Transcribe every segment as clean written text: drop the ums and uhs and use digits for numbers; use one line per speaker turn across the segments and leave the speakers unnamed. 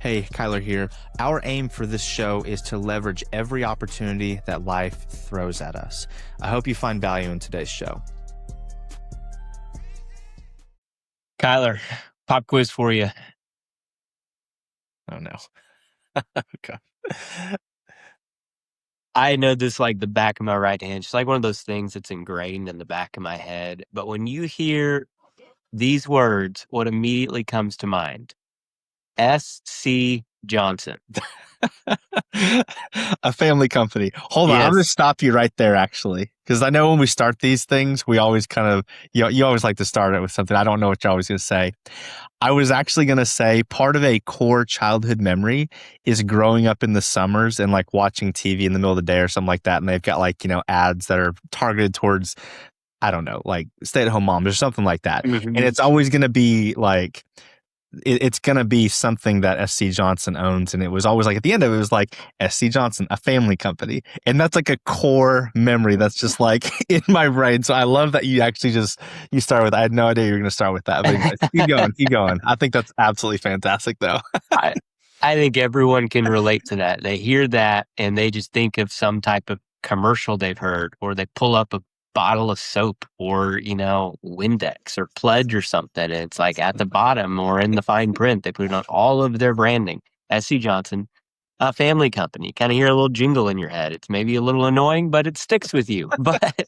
Hey, Kyler here. Our aim for this show is to leverage every opportunity that life throws at us. I hope you find value in today's show.
Kyler, pop quiz for you.
Oh, no. Okay.
I know this like the back of my right hand. It's like one of those things that's ingrained in the back of my head. But when you hear these words, what immediately comes to mind? SC Johnson.
A family company. Hold on. I'm going to
Yes.
stop you right there, actually. Because I know when we start these things, we always kind of, you always like to start it with something. I don't know what you're always going to say. I was actually going to say part of a core childhood memory is growing up in the summers and like watching TV in the middle of the day or something like that. And they've got like, ads that are targeted towards, I don't know, like stay-at-home moms or something like that.
Mhm.
And it's always going to be like, it's going to be something that SC Johnson owns. And it was always like at the end of it, it was like SC Johnson, a family company. And that's like a core memory that's just like in my brain. So I love that you actually you start with, I had no idea you were going to start with that. But anyways, keep going. I think that's absolutely fantastic though.
I, I think everyone can relate to that. They hear that and they just think of some type of commercial they've heard, or they pull up a bottle of soap or, Windex or Pledge or something. And it's like at the bottom or in the fine print, they put it on all of their branding. SC Johnson, a family company. Kind of hear a little jingle in your head. It's maybe a little annoying, but it sticks with you. But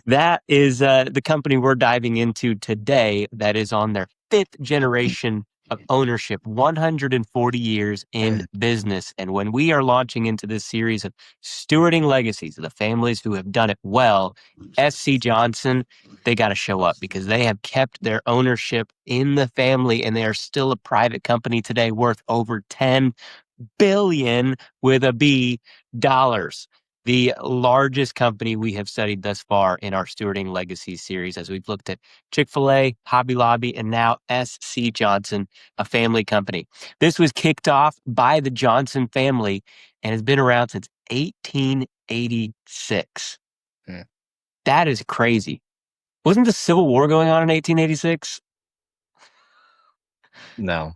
that is the company we're diving into today that is on their fifth generation of ownership, 140 years in business. And when we are launching into this series of stewarding legacies of the families who have done it well, SC Johnson, they got to show up because they have kept their ownership in the family and they are still a private company today worth over $10 billion with a B dollars. The largest company we have studied thus far in our Stewarding Legacies series, as we've looked at Chick-fil-A, Hobby Lobby, and now SC Johnson, a family company. This was kicked off by the Johnson family and has been around since 1886.
Hmm.
That is crazy. Wasn't the Civil War going on in 1886?
No,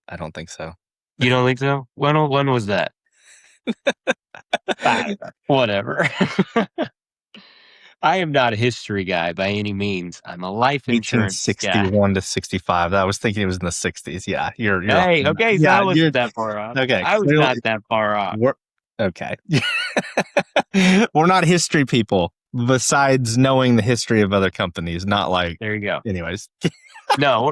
I don't think so.
You don't think so? When was that? Whatever. I am not a history guy by any means. I'm a life insurance guy.
1861 to 65. I was thinking it was in the 60s. Yeah, you're
Hey,
off.
okay, so
Yeah,
I wasn't that far off.
okay.
I was
Clearly,
not that far off.
okay. We're not history people. Besides knowing the history of other companies, not like.
There you go.
Anyways,
No,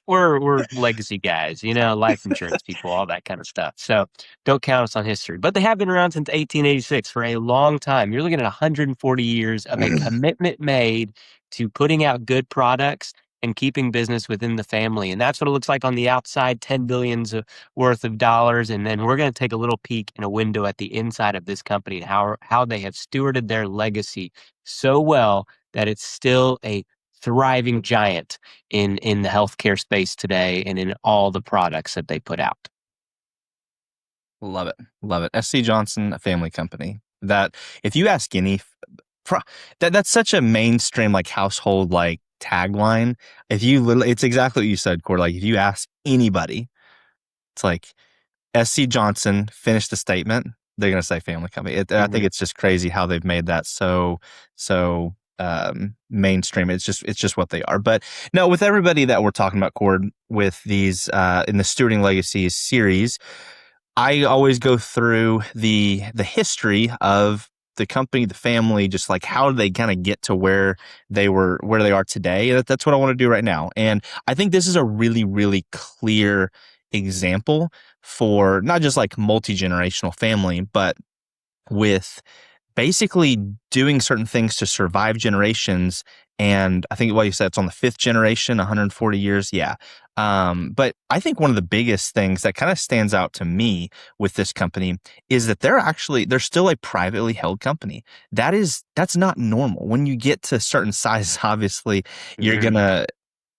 we're legacy guys, life insurance people, all that kind of stuff. So don't count us on history. But they have been around since 1886 for a long time. You're looking at 140 years of a commitment made to putting out good products and keeping business within the family. And that's what it looks like on the outside, 10 billions worth of dollars. And then we're going to take a little peek in a window at the inside of this company and how they have stewarded their legacy so well that it's still a thriving giant in the healthcare space today and in all the products that they put out.
love it. SC Johnson, a family company. That if you ask any, that's such a mainstream like household like tagline. It's exactly what you said, Cord. Like if you ask anybody, it's like SC Johnson finished the statement, they're gonna say family company. I think it's just crazy how they've made that so mainstream. It's just what they are. But no, with everybody that we're talking about, Cord, with these in the Stewarding Legacies series, I always go through the history of the company, the family, just like how did they kind of get to where they are today. That's what I want to do right now. And I think this is a really, really clear example for not just like multi-generational family, but with basically doing certain things to survive generations. And I think what you said, it's on the fifth generation, 140 years. Yeah. But I think one of the biggest things that kind of stands out to me with this company is that they're still a privately held company. That's not normal. When you get to certain sizes, obviously you're gonna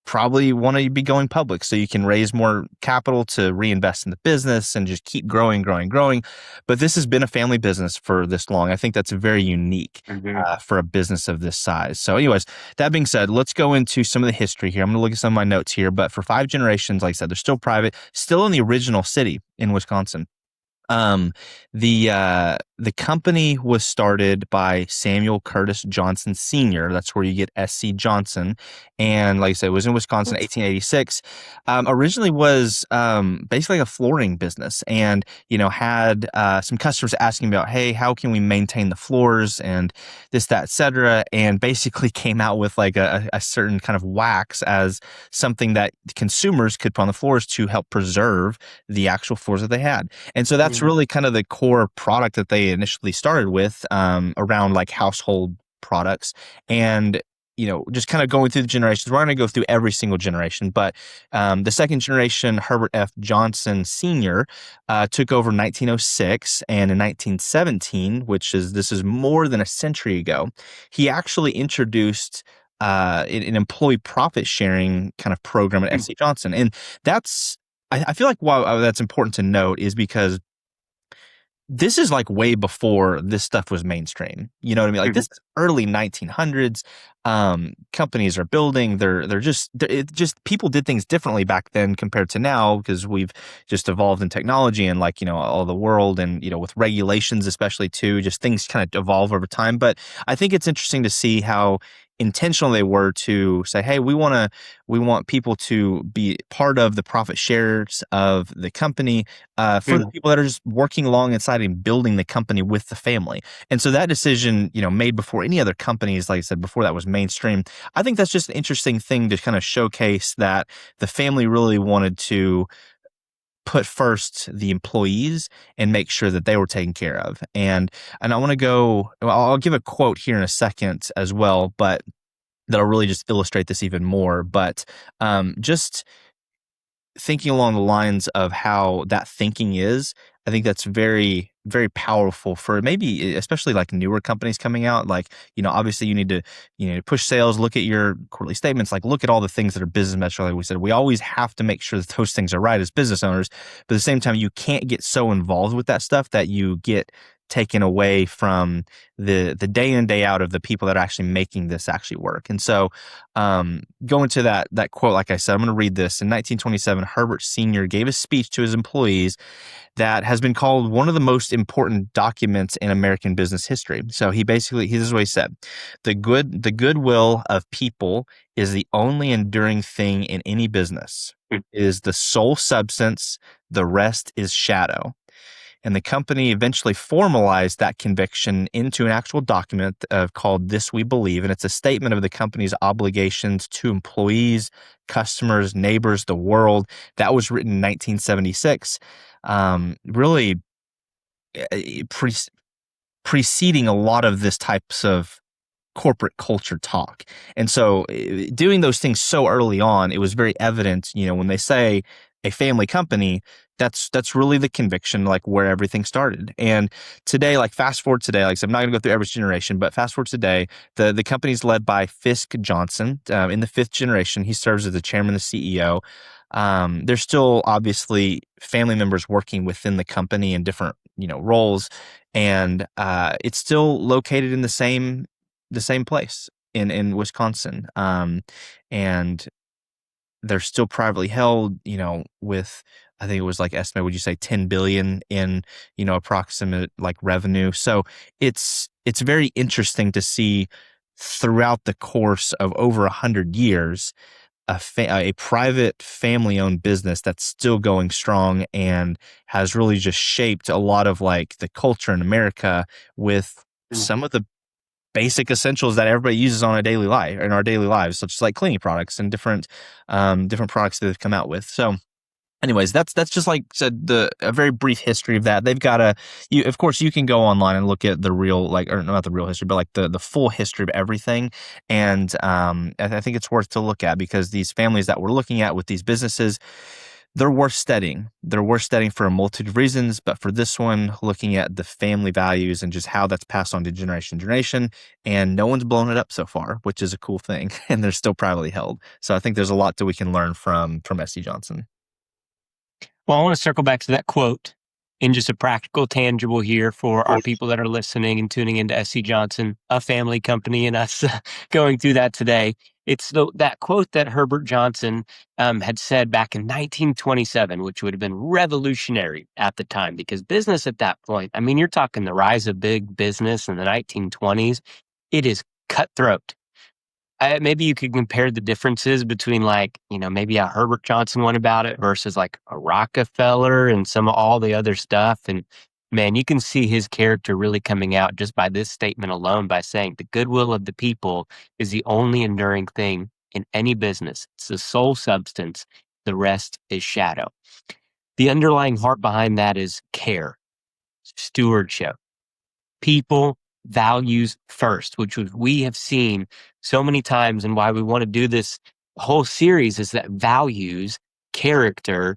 probably want to be going public so you can raise more capital to reinvest in the business and just keep growing, growing, growing. But this has been a family business for this long. I think that's very unique
Mhm.
for a business of this size. So, anyways, that being said, let's go into some of the history here. I'm going to look at some of my notes here. But for 5 generations, like I said, they're still private, still in the original city in Wisconsin. Um, the company was started by Samuel Curtis Johnson Sr. That's where you get SC Johnson. And like I said, it was in Wisconsin, 1886. Originally was basically a flooring business, and had some customers asking about, hey, how can we maintain the floors and this, that, etc. And basically came out with like a certain kind of wax as something that consumers could put on the floors to help preserve the actual floors that they had. And so that's
Mhm.
really kind of the core product that they initially started with, around like household products. And just kind of going through the generations. We're going to go through every single generation, but the second generation, Herbert F. Johnson Sr., took over in 1906, and in 1917, this is more than a century ago, he actually introduced an employee profit sharing kind of program at
Mhm.
SC Johnson, and that's I feel like why that's important to note is because this is like way before this stuff was mainstream. You know what I mean? Like this
Mhm.
is early 1900s. Companies are building. It just people did things differently back then compared to now because we've just evolved in technology and like all the world and with regulations especially too. Just things kind of evolve over time. But I think it's interesting to see how intentional they were to say, hey, we want people to be part of the profit shares of the company, for the
Mhm.
people that are just working alongside and building the company with the family. And so that decision, made before any other companies, like I said, before that was mainstream, I think that's just an interesting thing to kind of showcase that the family really wanted to put first the employees and make sure that they were taken care of. And I want to go, well, I'll give a quote here in a second as well, but that'll really just illustrate this even more. But just thinking along the lines of how that thinking is, I think that's very, very powerful for maybe especially like newer companies coming out. Like, obviously you need to, push sales, look at your quarterly statements, like look at all the things that are business metrics. Like we said, we always have to make sure that those things are right as business owners. But at the same time, you can't get so involved with that stuff that you get taken away from the day in, day out of the people that are actually making this actually work. And so going to that quote, like I said, I'm going to read this. In 1927, Herbert Sr. gave a speech to his employees that has been called one of the most important documents in American business history. So this is what he said: the goodwill of people is the only enduring thing in any business. It is the sole substance. The rest is shadow. And the company eventually formalized that conviction into an actual document called This We Believe. And it's a statement of the company's obligations to employees, customers, neighbors, the world. That was written in 1976. Really pre- preceding a lot of this types of corporate culture talk. And so doing those things so early on, it was very evident, when they say a family company, that's really the conviction, like where everything started. And today, like fast forward today, like I said, I'm not going to go through every generation, but fast forward today, the company's led by Fisk Johnson. In the fifth generation, he serves as the chairman, the CEO. There's still obviously family members working within the company in different, roles, and it's still located in the same place in Wisconsin. And they're still privately held, with, I think it was like estimate, would you say 10 billion in, approximate like revenue. So it's very interesting to see throughout the course of over 100 years, a private family owned business that's still going strong and has really just shaped a lot of like the culture in America with
Mhm.
some of the basic essentials that everybody uses on a daily life in our daily lives, such as like cleaning products and different products that they've come out with. So, anyways, that's just like said a very brief history of that. They've got you of course you can go online and look at the real, like, or not the real history, but like the full history of everything. And I think it's worth to look at because these families that we're looking at with these businesses, they're worth studying. They're worth studying for a multitude of reasons, but for this one, looking at the family values and just how that's passed on to generation to generation, and no one's blown it up so far, which is a cool thing, and they're still privately held. So I think there's a lot that we can learn from S.C. Johnson.
Well, I want to circle back to that quote in just a practical, tangible here for
Of
our
course.
people that are listening and tuning into SC Johnson, a family company, and us going through that today. It's that quote that Herbert Johnson had said back in 1927, which would have been revolutionary at the time because business at that point, I mean, you're talking the rise of big business in the 1920s. It is cutthroat. Maybe you could compare the differences between like, maybe a Herbert Johnson one about it versus like a Rockefeller and some of all the other stuff. And man, you can see his character really coming out just by this statement alone by saying the goodwill of the people is the only enduring thing in any business. It's the sole substance. The rest is shadow. The underlying heart behind that is care, stewardship, people, values first, which we have seen so many times, and why we want to do this whole series is that values, character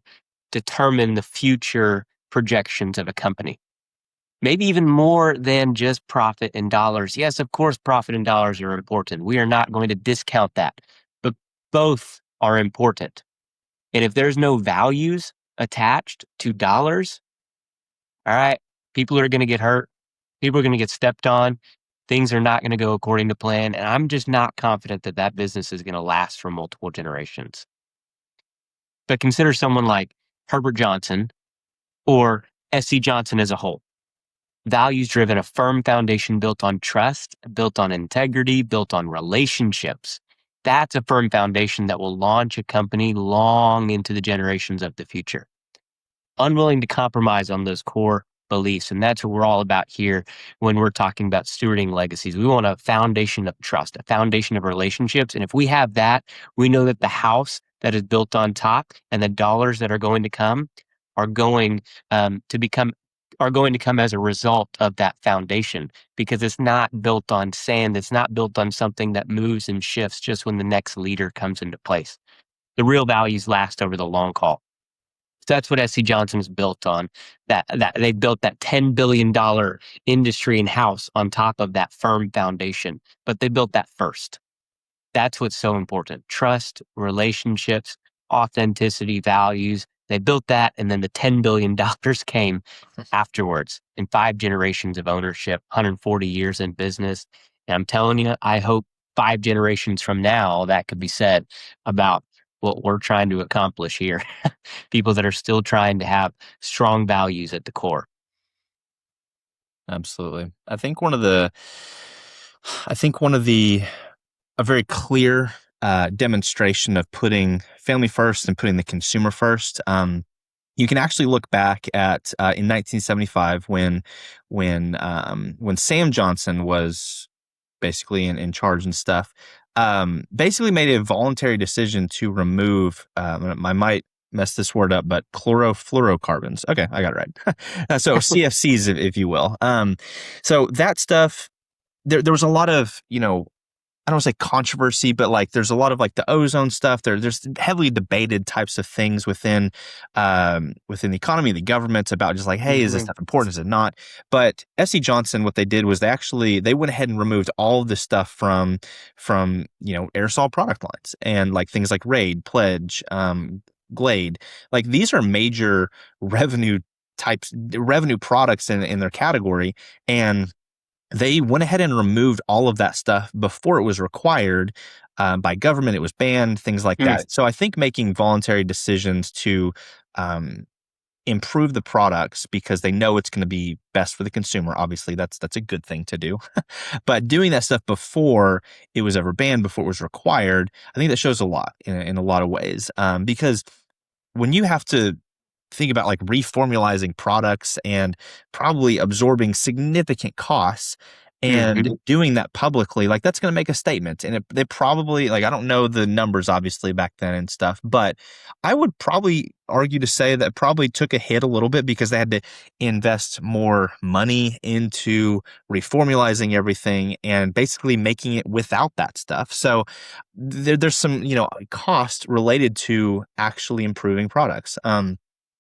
determine the future projections of a company. Maybe even more than just profit and dollars. Yes, of course, profit and dollars are important. We are not going to discount that, but both are important. And if there's no values attached to dollars, all right, people are going to get hurt. People are going to get stepped on. Things are not going to go according to plan. And I'm just not confident that that business is going to last for multiple generations. But consider someone like Herbert Johnson or S.C. Johnson as a whole. Values driven, a firm foundation built on trust, built on integrity, built on relationships. That's a firm foundation that will launch a company long into the generations of the future. Unwilling to compromise on those core beliefs. And that's what we're all about here when we're talking about stewarding legacies. We want a foundation of trust, a foundation of relationships. And if we have that, we know that the house that is built on top and the dollars that are going to come are going to come as a result of that foundation because it's not built on sand. It's not built on something that moves and shifts just when the next leader comes into place. The real values last over the long haul. So that's what SC Johnson's built on. That they built that $10 billion industry and house on top of that firm foundation. But they built that first. That's what's so important. Trust, relationships, authenticity, values. They built that, and then the $10 billion came afterwards in 5 generations of ownership, 140 years in business. And I'm telling you, I hope 5 generations from now that could be said about what we're trying to accomplish here. People that are still trying to have strong values at the core.
Absolutely. I think one of the a very clear demonstration of putting family first and putting the consumer first. You can actually look back at in 1975 when Sam Johnson was basically in charge and stuff. Basically made a voluntary decision to remove. I might mess this word up, but chlorofluorocarbons. Okay, I got it right. So CFCs, if you will. So that stuff. There was a lot of I don't want to say controversy, but like there's a lot of like the ozone stuff. There's heavily debated types of things within the economy, the government about just like, hey, is this
Mhm.
stuff important? Is it not? But S.C. Johnson, what they did was they went ahead and removed all of this stuff from aerosol product lines and like things like Raid, Pledge, Glade. Like these are major revenue products in their category, and they went ahead and removed all of that stuff before it was required by government. It was banned, things like
Mm.
that. So I think making voluntary decisions to um, improve the products because they know it's going to be best for the consumer. Obviously, that's a good thing to do. But doing that stuff before it was ever banned, before it was required, I think that shows a lot in a lot of ways. Because when you have to think about like reformulating products and probably absorbing significant costs And
Hmm.
doing that publicly, like that's going to make a statement. And they probably, like, I don't know the numbers obviously back then and stuff, but I would probably argue to say that probably took a hit a little bit because they had to invest more money into reformulizing everything and basically making it without that stuff. So there's some, cost related to actually improving products.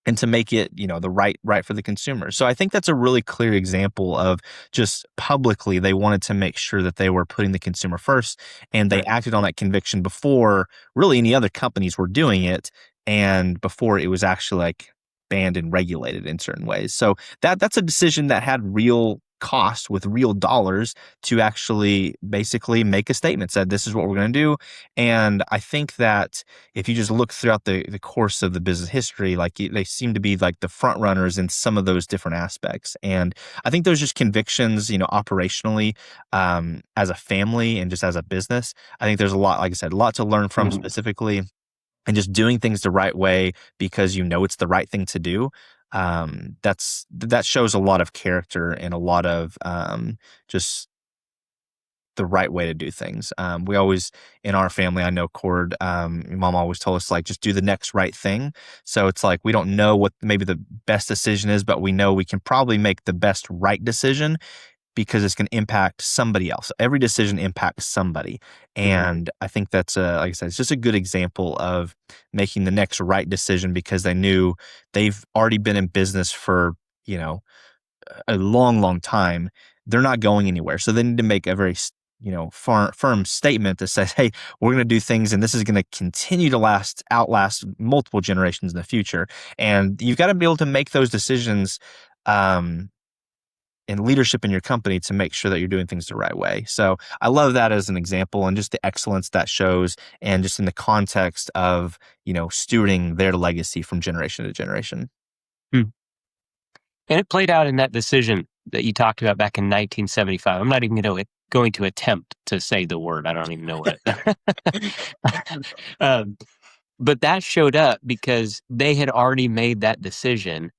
And to make it, the right for the consumer. So I think that's a really clear example of just publicly they wanted to make sure that they were putting the consumer first, and they
Right.
acted on that conviction before really any other companies were doing it, and before it was actually like banned and regulated in certain ways. So that's a decision that had real cost with real dollars to actually basically make a statement, said this is what we're going to do. And I think that if you just look throughout the course of the business history, like they seem to be like the front runners in some of those different aspects. And I think those just convictions, operationally, as a family and just as a business, I think there's a lot, like I said, a lot to learn from
Mhm.
specifically, and just doing things the right way because it's the right thing to do. That shows a lot of character and a lot of just the right way to do things. We always, in our family, I know Cord, mom always told us, like, just do the next right thing. So it's like, we don't know what maybe the best decision is, but we know we can probably make the best right decision because it's going to impact somebody else. Every decision impacts somebody.
Mhm.
And I think that's, like I said, it's just a good example of making the next right decision because they knew they've already been in business for, you know, a long, long time. They're not going anywhere. So they need to make a very, firm statement that says, "Hey, we're going to do things, and this is going to continue to outlast multiple generations in the future." And you've got to be able to make those decisions, um, in leadership in your company to make sure that you're doing things the right way. So I love that as an example, and just the excellence that shows, and just in the context of stewarding their legacy from generation to generation.
Hmm. And it played out in that decision that you talked about back in 1975. I'm not even going to attempt to say the word. I don't even know what um, but that showed up because they had already made that decision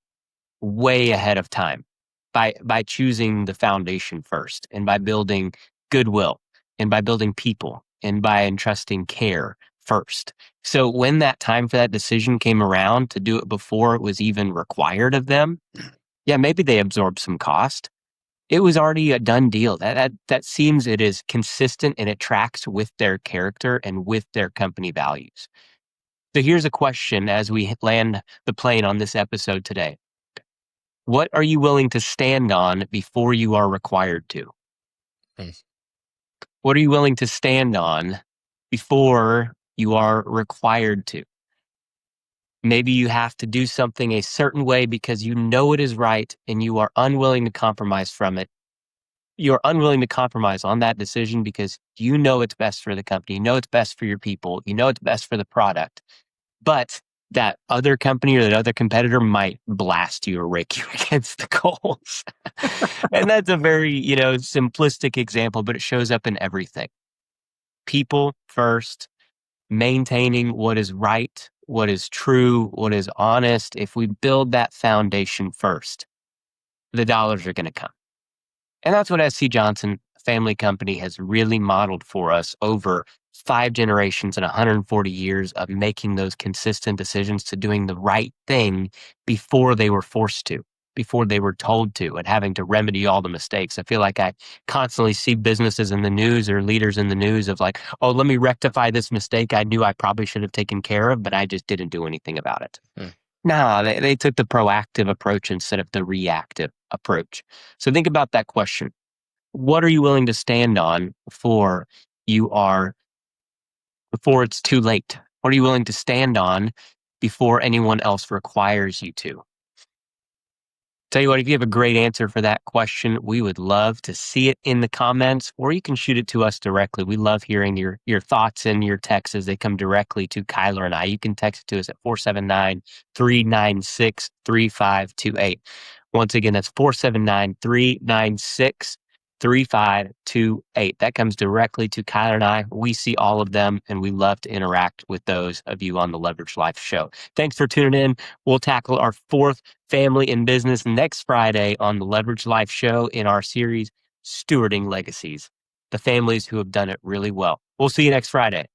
way ahead of time by choosing the foundation first, and by building goodwill, and by building people, and by entrusting care first. So when that time for that decision came around to do it before it was even required of them, yeah, maybe they absorbed some cost. It was already a done deal. That seems it is consistent and it tracks with their character and with their company values. So here's a question as we land the plane on this episode today. What are you willing to stand on before you are required to?
Mm.
What are you willing to stand on before you are required to? Maybe you have to do something a certain way because you know it is right and you are unwilling to compromise from it. You're unwilling to compromise on that decision because you know it's best for the company, you know it's best for your people, you know it's best for the product. But that other company or that other competitor might blast you or rake you against the coals. And that's a very, simplistic example, but it shows up in everything. People first, maintaining what is right, what is true, what is honest. If we build that foundation first, the dollars are going to come. And that's what SC Johnson Family Company has really modeled for us over 5 generations and 140 years of making those consistent decisions to doing the right thing before they were forced to, before they were told to, and having to remedy all the mistakes. I feel like I constantly see businesses in the news or leaders in the news of like, oh, let me rectify this mistake I knew I probably should have taken care of, but I just didn't do anything about it.
Hmm.
No, they took the proactive approach instead of the reactive approach. So think about that question. What are you willing to stand on you are before it's too late? What are you willing to stand on before anyone else requires you to? Tell you what, if you have a great answer for that question, we would love to see it in the comments, or you can shoot it to us directly. We love hearing your thoughts and your texts as they come directly to Kyler and I. You can text it to us at 479-396-3528. Once again, that's 479-396-3528. That comes directly to Kyler and I. We see all of them, and we love to interact with those of you on the Leverage Life Show. Thanks for tuning in. We'll tackle our fourth family and business next Friday on the Leverage Life Show in our series Stewarding Legacies, the families who have done it really well. We'll see you next Friday.